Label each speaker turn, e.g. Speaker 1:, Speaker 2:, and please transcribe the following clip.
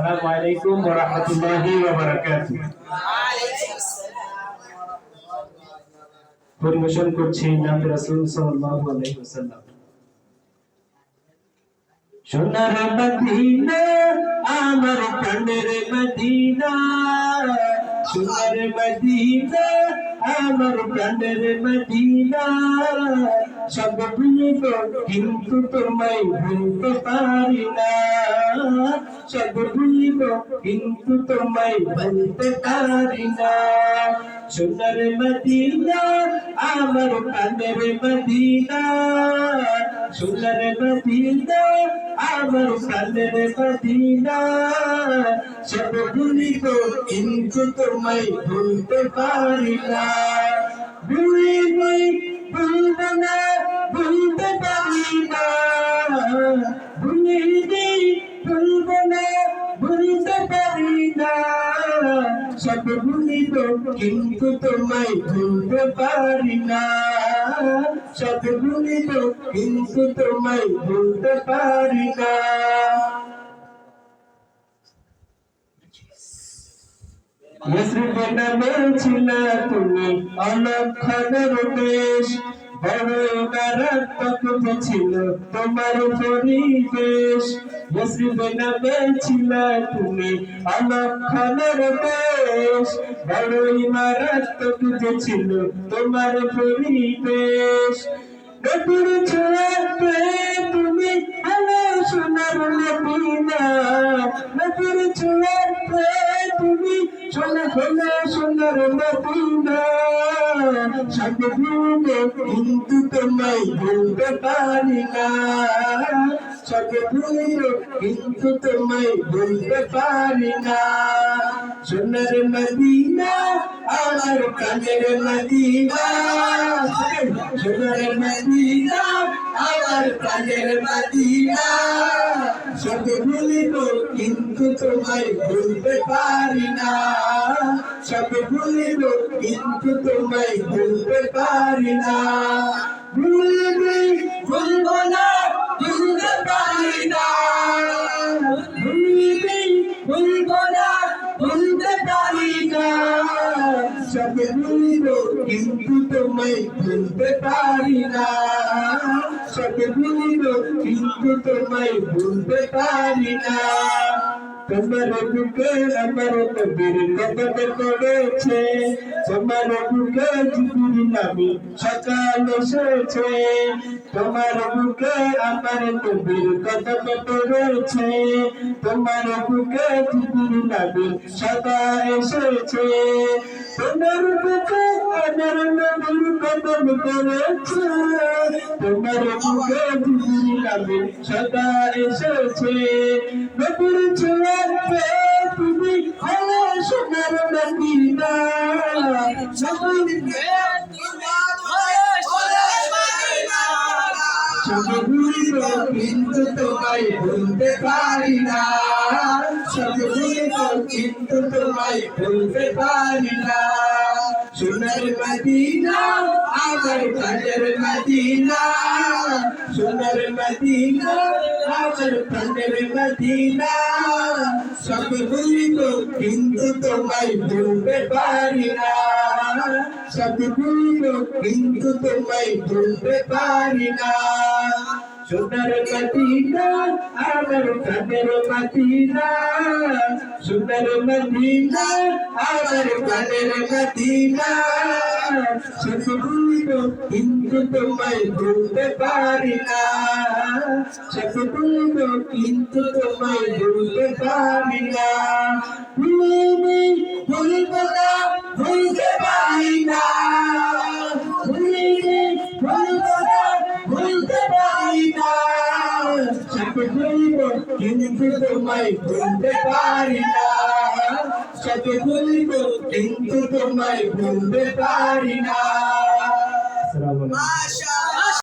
Speaker 1: আসসালামু আলাইকুম ওয়া রাহমাতুল্লাহি ওয়া বারাকাতুহু। পরিবেশন করছি নাতে রাসূল সাল্লাল্লাহু আলাইহি ওয়াসাল্লাম। সোনার মদিনা আমার প্রাণের মদিনা, সোনার মদিনা আমার প্রাণের মদিনা, সব ভুলিব কিন্তু তোমায় ভুলতে পারি না, সব ভুলিব কিন্তু তোমায় ভুলতে পারি না। সোনার মদিনা আমার প্রাণের মদিনা, সোনার মদিনা আমার প্রাণের মদিনা, সব ভুলিব কিন্তু তোমায় ভুলতে পারি না। ভুলিবই ভুলব না, ভুলতে পারি না, ভুলিবই ভুলব না, ভুলতে পারি না, সব ভুলিব কিন্তু তোমায় ভুলতে পারি না, সব ভুলিব কিন্তু তোমায় ভুলতে পারি না। ইয়াসরিবে নামে ছিলা তুমি অলক্ষণের দেশ, বড় মারাত্মক ছিল তোমার পরিবেশ। ইয়াসরিবে নামে ছিলা তুমি অলক্ষণের দেশ, বড় মারাত্মক ছিল তোমার পরিবেশ। নতুন ছোঁয়াতে তুমি আলো সোনার মদিনা, নতুন ছোঁয়াতে তুমি সোনা সোনা সোনার মদিনা, সব ভুলে কিন্তু তোমায় ভুলতে পারি না, সব ভুলে কিন্তু তোমায় ভুলতে পারি না। সোনার মদিনা আমার প্রাণের মদিনা, সোনার মদিনা আমার প্রাণের মদিনা, সব ভুলিব কিন্তু তোমায় ভুলতে পারি না, সব ভুলিব কিন্তু তোমায় ভুলতে পারি না। ভুলবি ভুলব না, ভুলতে পারি না, ভুলবি ভুলব না, ভুলতে পারি না, সব ভুলিব কিন্তু তোমায় ভুলতে পারি না, সব ভুলিব কিন্তু তোমায় ভুলতে পারি না। তোমার বুকে আমার নবীর কদম পড়েছে, তোমার বুকে জিবরিল নামে সকাল এসেছে, তোমার বুকে আমার নবীর কদম পড়েছে, তোমার বুকে জিবরিল নামে সদা এসেছে, তোমার বুকে আমার নবীর কদম পড়েছে, তোমার বুকে জিবরিল নামে সদা এসেছে। নবীর ছোঁয়াতে তুমি আলো সোনার মদিনা, সব ভুলিব কিন্তু তোমায় ভুলতে পারি না, সব ভুলিব কিন্তু তোমায় ভুলতে পারি না। সোনার মদিনা আমার প্রাণের মদিনা, সোনার মদিনা আমার প্রাণের মদিনা, সব ভুলিব কিন্তু তোমায় ভুলতে পারি না, সব ভুলিব কিন্তু তোমায় ভুলতে পারি না। সোনার মদিনা আমার প্রাণের মদিনা, সোনার মদিনা আমার প্রাণের মদিনা, সব ভুলিব কিন্তু তোমায় ভুলতে পারি না, সব ভুলিব কিন্তু তোমায় ভুলতে পারি না। ভুলিবি ভুলব না, ভুলতে পারি না, ভুলিবি ভুলব না, ভুলতে পারি না, সব ভুলিব কিন্তু তোমায় ভুলতে পারি না, সব ভুলিব কিন্তু তোমায় ভুলতে পারি না।